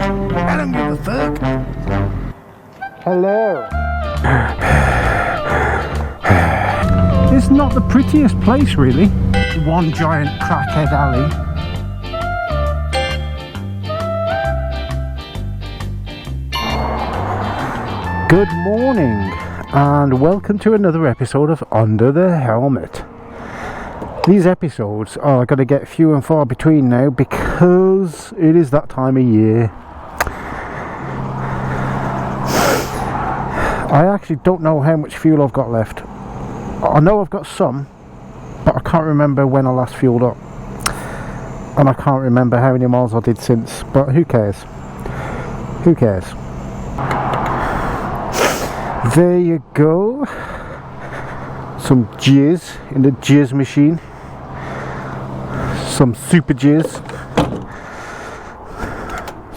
I don't give a fuck. Hello. It's not the prettiest place, really. One giant crackhead alley. Good morning, and welcome to another episode of Under the Helmet. These episodes are going to get few and far between now because it is that time of year. I actually don't know how much fuel I've got left. I know I've got some, but I can't remember when I last fueled up. And I can't remember how many miles I did since, but who cares? Who cares? There you go. Some jizz in the jizz machine. Some super jizz.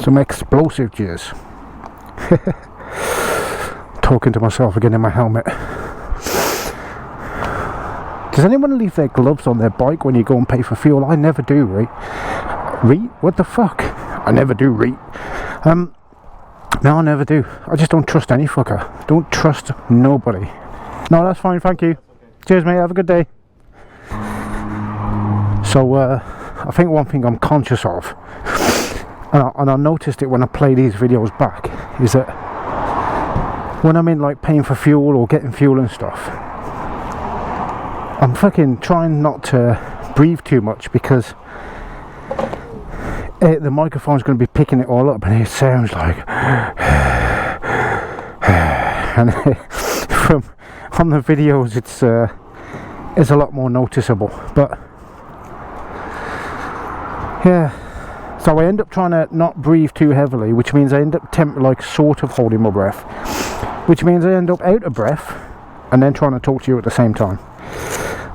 Some explosive jizz. Talking to myself again in my helmet. Does anyone leave their gloves on their bike when you go and pay for fuel? I never do, Reet? What the fuck? I never do, Reet. No, I never do. I just don't trust any fucker. Don't trust nobody. No, that's fine, thank you. Cheers, mate, have a good day. So, I think one thing I'm conscious of, and I noticed it when I play these videos back, is that when I'm in like paying for fuel or getting fuel and stuff, I'm fucking trying not to breathe too much because the microphone's going to be picking it all up and it sounds like and on the videos it's a lot more noticeable, but yeah, so I end up trying to not breathe too heavily, which means I end up like sort of holding my breath, which means I end up out of breath and then trying to talk to you at the same time.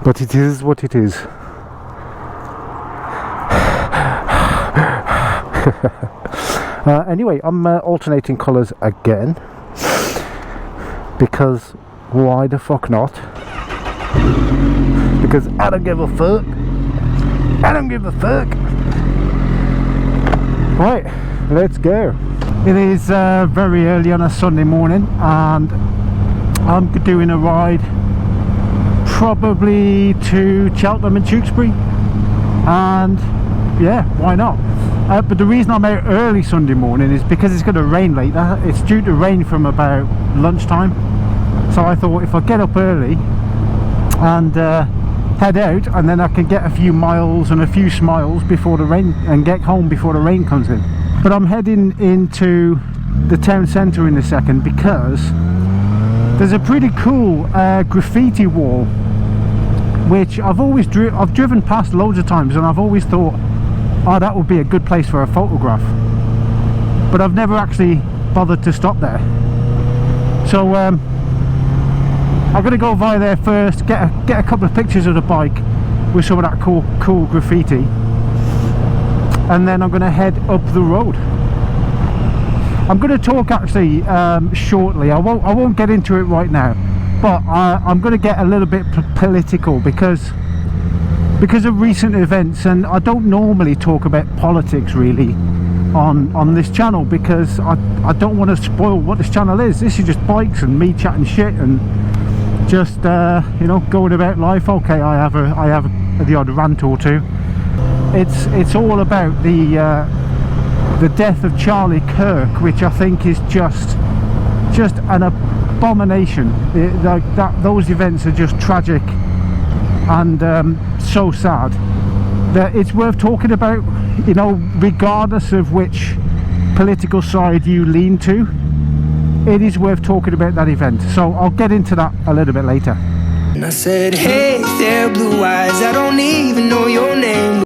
But it is what it is. Anyway, I'm alternating colours again because why the fuck not? Because I don't give a fuck. I don't give a fuck. Right, let's go. It is very early on a Sunday morning and I'm doing a ride probably to Cheltenham and Tewkesbury, and yeah, why not? But the reason I'm out early Sunday morning is because it's going to rain later. It's due to rain from about lunchtime, so I thought if I get up early and head out, and then I can get a few miles and a few smiles before the rain, and get home before the rain comes in. But I'm heading into the town centre in a second because there's a pretty cool graffiti wall which I've driven past loads of times, and I've always thought, oh, that would be a good place for a photograph, but I've never actually bothered to stop there. So I'm going to go via there first, get a couple of pictures of the bike with some of that cool graffiti, and then I'm going to head up the road. I'm going to talk actually shortly. I won't get into it right now, but I'm going to get a little bit political because of recent events, and I don't normally talk about politics really on this channel because I don't want to spoil what this channel is. This is just bikes and me chatting shit and just you know, going about life. Okay, I have the odd rant or two. It's all about the death of Charlie Kirk, which I think is just an abomination. Those events are just tragic and so sad that it's worth talking about, you know, regardless of which political side you lean to. It is worth talking about that event, so I'll get into that a little bit later. And I said, hey there, blue eyes, I don't even know your name.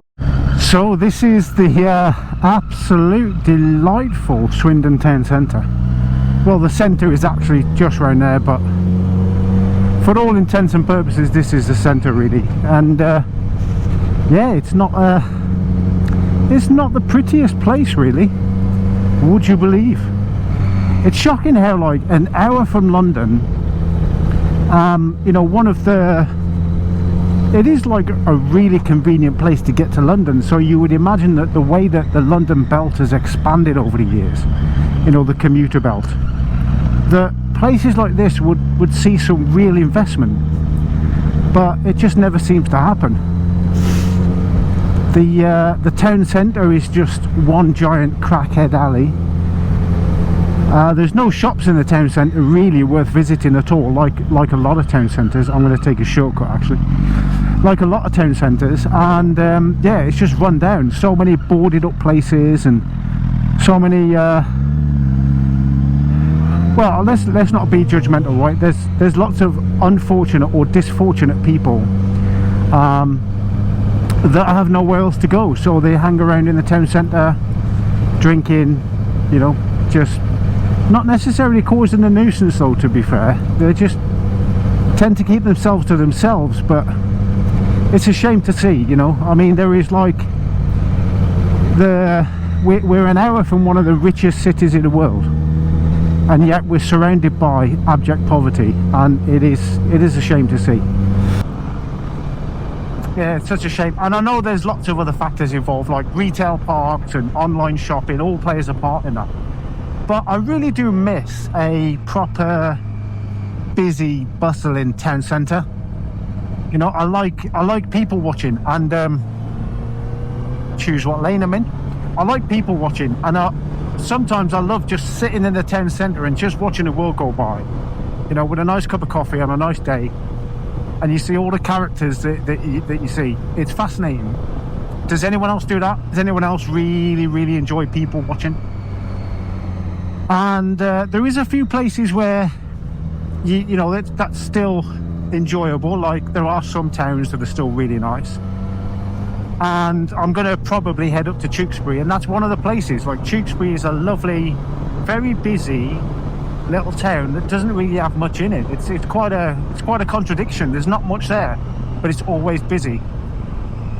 So this is the absolute delightful Swindon town centre. Well, the centre is actually just round there, but for all intents and purposes this is the centre really. And yeah, it's not the prettiest place really, would you believe? It's shocking how like an hour from London, you know, one of the it is like a really convenient place to get to London. So you would imagine that the way that the London belt has expanded over the years, you know, the commuter belt, that places like this would see some real investment, but it just never seems to happen. The town centre is just one giant crackhead alley. There's no shops in the town centre really worth visiting at all, like a lot of town centres. I'm going to take a shortcut actually. Like a lot of town centres, and yeah, it's just run down. So many boarded up places, and so many well, let's not be judgmental, right? There's lots of unfortunate or disfortunate people that have nowhere else to go, so they hang around in the town centre drinking, you know, just not necessarily causing a nuisance though, to be fair. They just tend to keep themselves to themselves, but it's a shame to see, you know. I mean, there is like we're an hour from one of the richest cities in the world, and yet we're surrounded by abject poverty, and it is a shame to see. Yeah, it's such a shame. And I know there's lots of other factors involved, like retail parks and online shopping, all plays a part in that. But I really do miss a proper busy, bustling town centre. You know, I like people watching, and choose what lane I'm in. I like people watching, and sometimes I love just sitting in the town centre and just watching the world go by, you know, with a nice cup of coffee on a nice day, and you see all the characters that you see. It's fascinating. Does anyone else do that? Does anyone else really enjoy people watching? And there is a few places where you know, that's still enjoyable. Like, there are some towns that are still really nice, and I'm gonna probably head up to Tewkesbury, and that's one of the places. Like, Tewkesbury is a lovely, very busy little town that doesn't really have much in it. It's quite a contradiction. There's not much there, but it's always busy.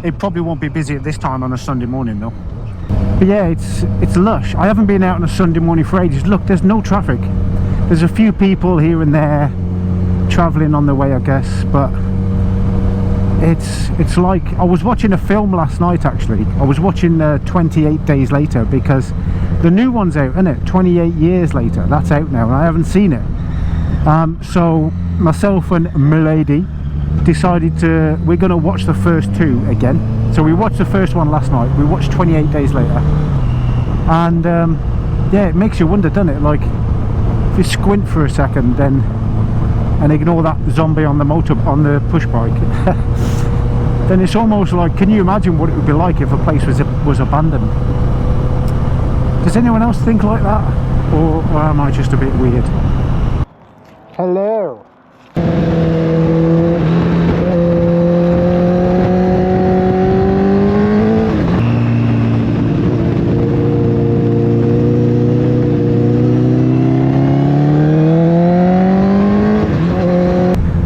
It probably won't be busy at this time on a Sunday morning though. But yeah, it's lush. I haven't been out on a Sunday morning for ages. Look, there's no traffic. There's a few people here and there travelling on their way, I guess, but it's like, I was watching a film last night actually. I was watching 28 Days Later, because the new one's out, isn't it? 28 Years Later, that's out now, and I haven't seen it. So myself and Milady decided we're going to watch the first two again. So we watched the first one last night, we watched 28 Days Later, and yeah, it makes you wonder, doesn't it? Like, if you squint for a second then and ignore that zombie on the push bike, then it's almost like, can you imagine what it would be like if a place was abandoned? Does anyone else think like that, or am I just a bit weird? Hello.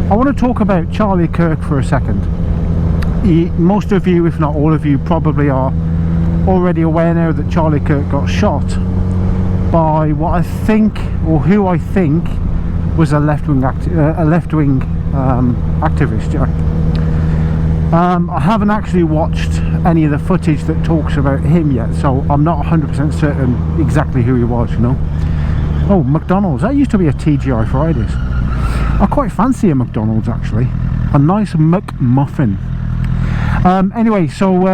I want to talk about Charlie Kirk for a second. Most of you, if not all of you, probably are already aware now that Charlie Kirk got shot by what I think, or who I think, was a left-wing activist. Yeah. I haven't actually watched any of the footage that talks about him yet, so I'm not 100% certain exactly who he was, you know. Oh, McDonald's. That used to be a TGI Fridays. I quite fancy a McDonald's actually. A nice McMuffin. Anyway, so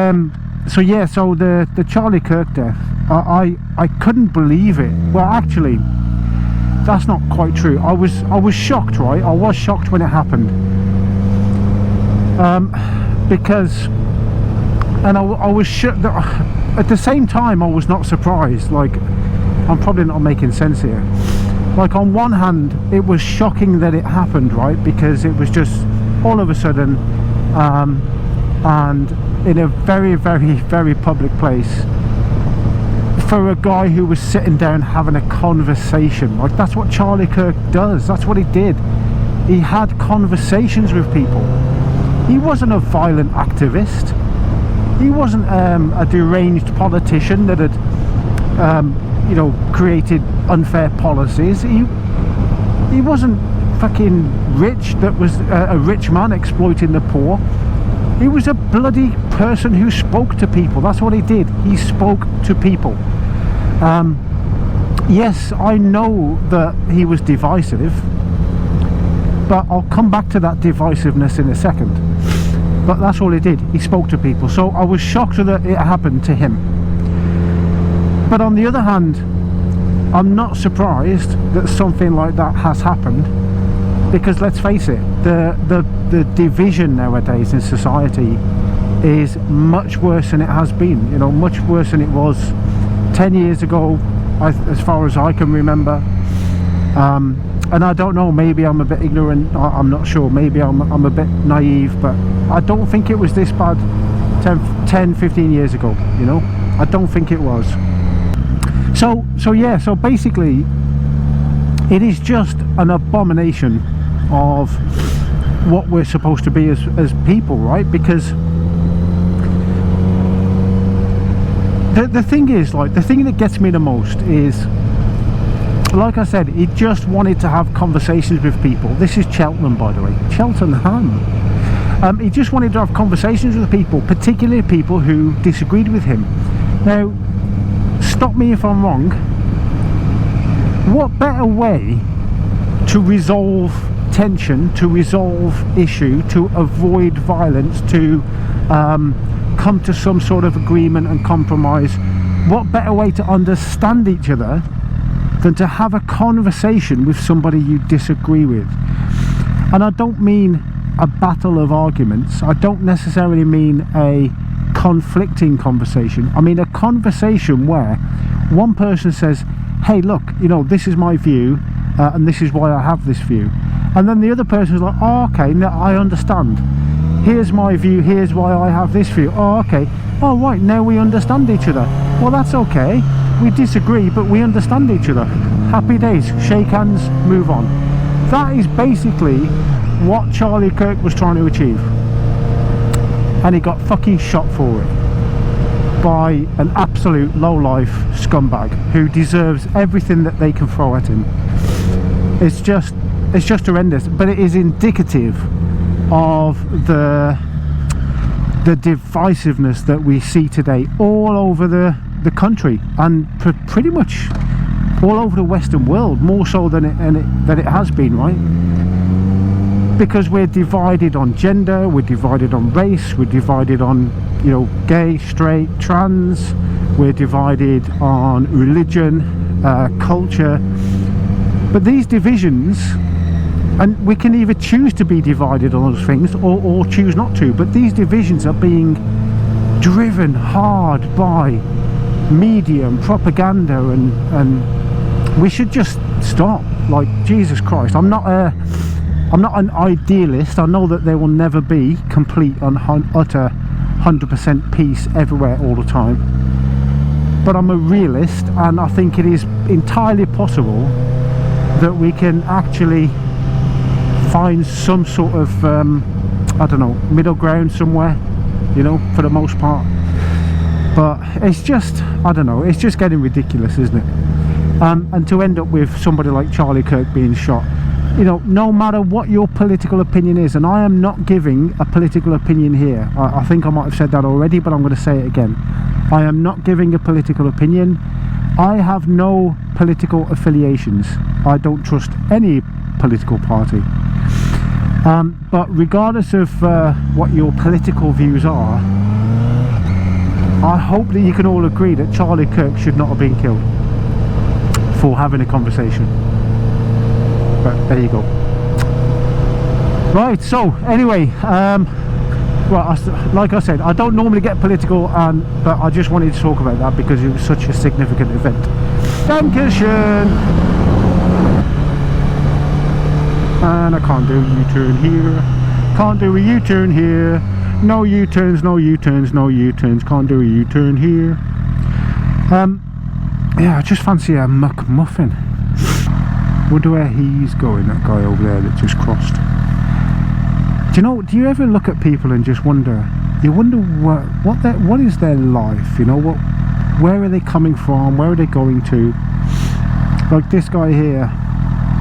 yeah, so the Charlie Kirk death, I couldn't believe it. Well, actually, that's not quite true. I was shocked, right? I was shocked when it happened, because, and I was shocked. At the same time, I was not surprised. Like, I'm probably not making sense here. Like, on one hand, it was shocking that it happened, right? Because it was just all of a sudden, and in a very public place, for a guy who was sitting down having a conversation. Like, that's what Charlie Kirk does. That's what he did. He had conversations with people. He wasn't a violent activist. He wasn't a deranged politician that had you know, created unfair policies. He wasn't fucking rich, that was a rich man exploiting the poor. He was a bloody person who spoke to people. That's what he did. He spoke to people. Yes, I know that he was divisive, but I'll come back to that divisiveness in a second. But that's all he did. He spoke to people. So I was shocked that it happened to him. But on the other hand, I'm not surprised that something like that has happened, because let's face it, the division nowadays in society is much worse than it has been. You know, much worse than it was 10 years ago, as far as I can remember. And I don't know, maybe I'm a bit ignorant, I'm not sure, maybe I'm a bit naive, but I don't think it was this bad 10, 15 years ago, you know. I don't think it was. So yeah, so basically it is just an abomination of what we're supposed to be as people, right? Because the thing is, like, the thing that gets me the most is, like I said, he just wanted to have conversations with people. This is Cheltenham, by the way, Cheltenham. He just wanted to have conversations with people, particularly people who disagreed with him. Now, stop me if I'm wrong, what better way to resolve tension, to resolve issue, to avoid violence, to come to some sort of agreement and compromise, what better way to understand each other than to have a conversation with somebody you disagree with? And I don't mean a battle of arguments, I don't necessarily mean a conflicting conversation. I mean a conversation where one person says, hey, look, you know, this is my view, and this is why I have this view, and then the other person is like, oh, okay, now I understand, here's my view, here's why I have this view, oh, okay, oh, right, now we understand each other. Well, that's okay, we disagree, but we understand each other. Happy days, shake hands, move on. That is basically what Charlie Kirk was trying to achieve, and he got fucking shot for it by an absolute low-life scumbag who deserves everything that they can throw at him. It's just horrendous, but it is indicative of the divisiveness that we see today all over the country, and pretty much all over the Western world, more so than it has been, right? Because we're divided on gender, we're divided on race, we're divided on, you know, gay, straight, trans, we're divided on religion, culture. But these divisions, and we can either choose to be divided on those things or choose not to, but these divisions are being driven hard by media and propaganda, and we should just stop. Like, Jesus Christ, I'm not an idealist. I know that there will never be complete and utter 100% peace everywhere all the time, but I'm a realist, and I think it is entirely possible that we can actually find some sort of I don't know, middle ground somewhere, you know, for the most part. But it's just, I don't know, it's just getting ridiculous, isn't it? And to end up with somebody like Charlie Kirk being shot, you know, no matter what your political opinion is, and I am not giving a political opinion here, I think I might have said that already, but I'm going to say it again. I am not giving a political opinion. I have no political affiliations. I don't trust any political party. But regardless of what your political views are, I hope that you can all agree that Charlie Kirk should not have been killed for having a conversation. But there you go. Right, so anyway, well, like I said, I don't normally get political, but I just wanted to talk about that because it was such a significant event. Dankeschön! And I can't do a U-turn here. Can't do a U-turn here. No U-turns, no U-turns, no U-turns. Can't do a U-turn here. Yeah, I just fancy a McMuffin. Wonder where he's going, that guy over there that just crossed. Do you ever look at people and just wonder, you wonder what is their life, you know, where are they coming from, where are they going to? Like this guy here,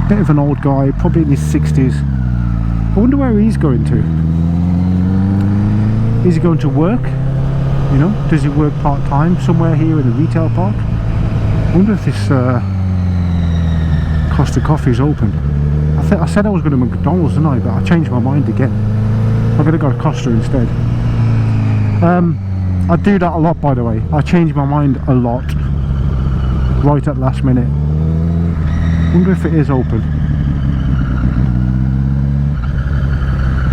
bit of an old guy, probably in his 60s. I wonder where he's going to. Is he going to work? You know, does he work part-time somewhere here in the retail park? I wonder if this Costa Coffee is open. I said I was going to McDonald's tonight, but I changed my mind again. I'm going to go to Costa instead. I do that a lot, by the way. I change my mind a lot right at last minute. Wonder if it is open.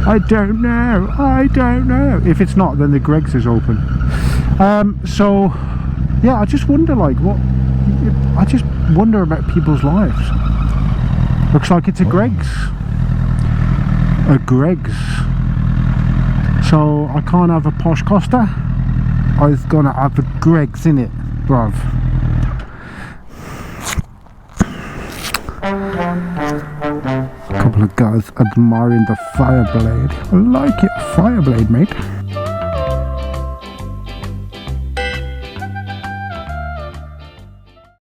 I don't know. If it's not, then the Greg's is open. So yeah, I just wonder, like, I just wonder about people's lives. Looks like it's a Greg's. A Greg's. So I can't have a posh Costa. I was gonna have a Greg's in it, bruv. A couple of guys admiring the Fireblade. I like it, Fireblade, mate.